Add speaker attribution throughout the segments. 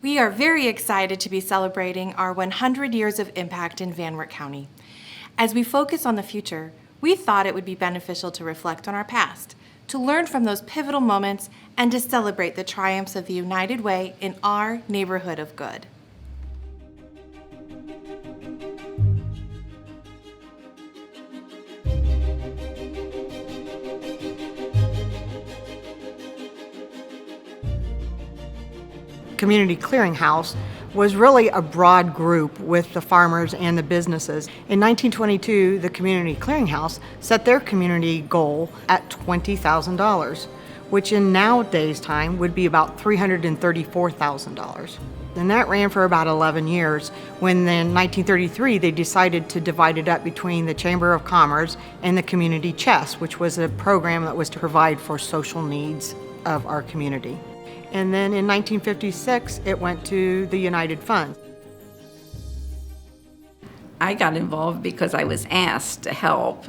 Speaker 1: We are very excited to be celebrating our 100 years of impact in Van Wert County. As we focus on the future, we thought it would be beneficial to reflect on our past, to learn from those pivotal moments, and to celebrate the triumphs of the United Way in our neighborhood of good.
Speaker 2: Community Clearinghouse was really a broad group with the farmers and the businesses. In 1922, the Community Clearinghouse set their community goal at $20,000, which in nowadays time would be about $334,000. And that ran for about 11 years, when in 1933 they decided to divide it up between the Chamber of Commerce and the Community Chest, which was a program that was to provide for social needs of our community. And then in 1956, it went to the United Fund.
Speaker 3: I got involved because I was asked to help.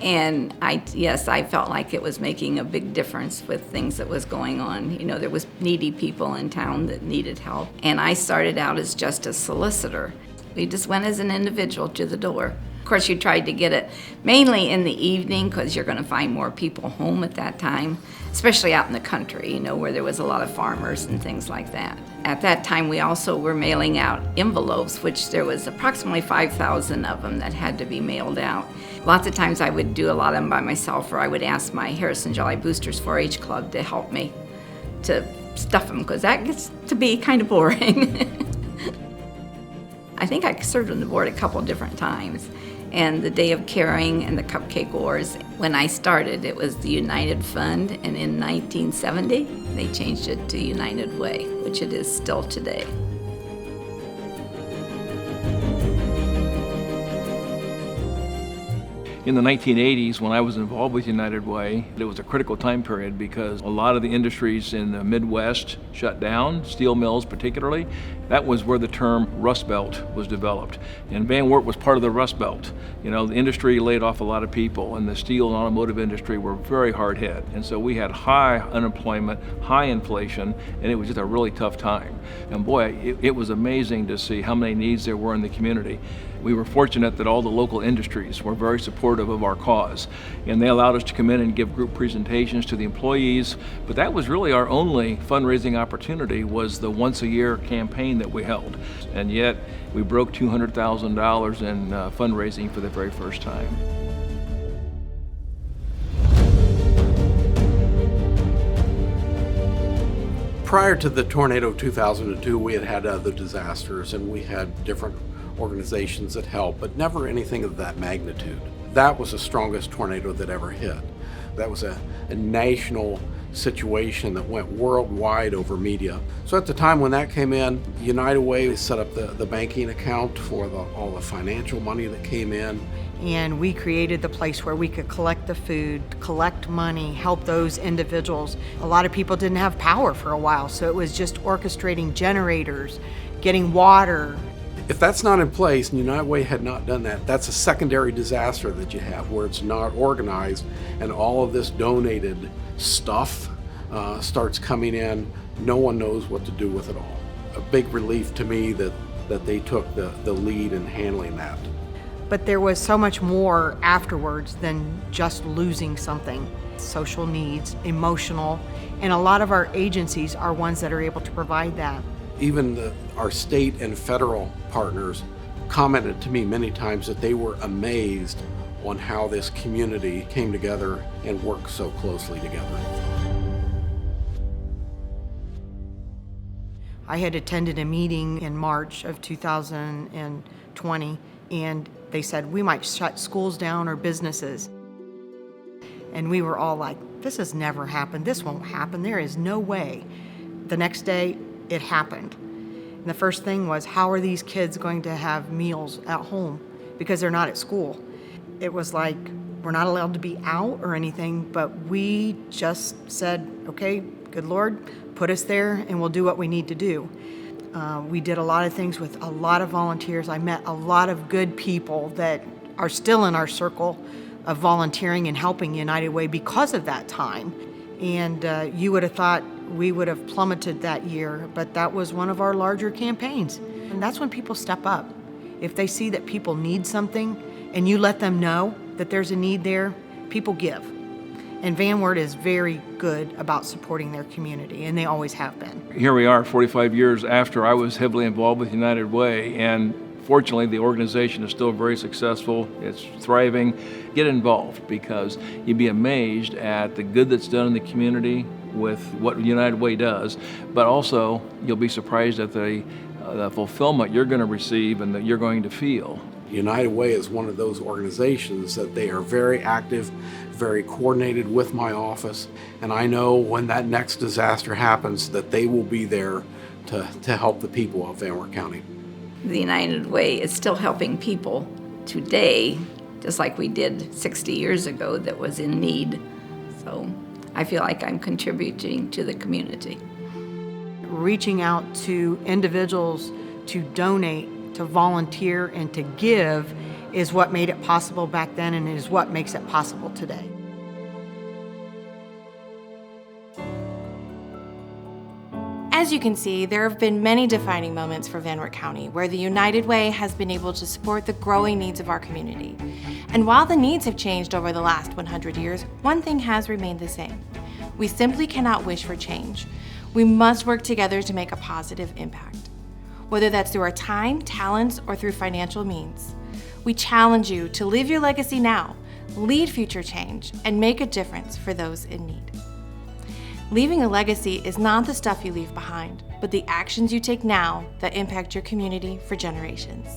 Speaker 3: And I felt like it was making a big difference with things that was going on. You know, there was needy people in town that needed help. And I started out as just a solicitor. We just went as an individual to the door. Of course, you tried to get it mainly in the evening because you're going to find more people home at that time, especially out in the country, you know, where there was a lot of farmers and things like that. At that time, we also were mailing out envelopes, which there was approximately 5,000 of them that had to be mailed out. Lots of times I would do a lot of them by myself, or I would ask my Harrison Jolly Boosters 4-H Club to help me to stuff them, because that gets to be kind of boring. I think I served on the board a couple different times. And the Day of Caring and the Cupcake Wars. When I started, it was the United Fund, and in 1970, they changed it to United Way, which it is still today.
Speaker 4: In the 1980s, when I was involved with United Way, it was a critical time period because a lot of the industries in the Midwest shut down, steel mills particularly. That was where the term Rust Belt was developed. And Van Wert was part of the Rust Belt. You know, the industry laid off a lot of people, and the steel and automotive industry were very hard hit. And so we had high unemployment, high inflation, and it was just a really tough time. And boy, it was amazing to see how many needs there were in the community. We were fortunate that all the local industries were very supportive of our cause, and they allowed us to come in and give group presentations to the employees. But that was really our only fundraising opportunity, was the once-a-year campaign that we held. And yet we broke $200,000 in fundraising for the very first time.
Speaker 5: Prior to the tornado of 2002, we had other disasters, and we had different organizations that helped, but never anything of that magnitude. That was the strongest tornado that ever hit. That was a national situation that went worldwide over media. So at the time when that came in, United Way set up the banking account for all the financial money that came in.
Speaker 2: And we created the place where we could collect the food, collect money, help those individuals. A lot of people didn't have power for a while, so it was just orchestrating generators, getting water.
Speaker 5: If that's not in place, and United Way had not done that, that's a secondary disaster that you have where it's not organized and all of this donated stuff starts coming in. No one knows what to do with it all. A big relief to me that they took the lead in handling that.
Speaker 2: But there was so much more afterwards than just losing something. Social needs, emotional, and a lot of our agencies are ones that are able to provide that.
Speaker 5: Even our state and federal partners commented to me many times that they were amazed on how this community came together and worked so closely together.
Speaker 2: I had attended a meeting in March of 2020, and they said we might shut schools down or businesses. And we were all like, this has never happened. This won't happen. There is no way. The next day, it happened. And the first thing was, how are these kids going to have meals at home because they're not at school? It was like, we're not allowed to be out or anything, but we just said, okay, good Lord, put us there and we'll do what we need to do. We did a lot of things with a lot of volunteers. I met a lot of good people that are still in our circle of volunteering and helping United Way because of that time. And you would have thought we would have plummeted that year, but that was one of our larger campaigns. And that's when people step up. If they see that people need something and you let them know that there's a need there, people give. And Wert is very good about supporting their community, and they always have been.
Speaker 4: Here we are 45 years after I was heavily involved with United Way, and fortunately the organization is still very successful. It's thriving. Get involved, because you'd be amazed at the good that's done in the community with what United Way does, but also you'll be surprised at the fulfillment you're going to receive and that you're going to feel.
Speaker 5: United Way is one of those organizations that they are very active, very coordinated with my office, and I know when that next disaster happens that they will be there to help the people of Van Wert County.
Speaker 3: The United Way is still helping people today, just like we did 60 years ago that was in need. So I feel like I'm contributing to the community.
Speaker 2: Reaching out to individuals to donate, to volunteer, and to give is what made it possible back then and is what makes it possible today.
Speaker 1: As you can see, there have been many defining moments for Van Wert County where the United Way has been able to support the growing needs of our community. And while the needs have changed over the last 100 years, one thing has remained the same. We simply cannot wish for change. We must work together to make a positive impact. Whether that's through our time, talents, or through financial means. We challenge you to live your legacy now, lead future change, and make a difference for those in need. Leaving a legacy is not the stuff you leave behind, but the actions you take now that impact your community for generations.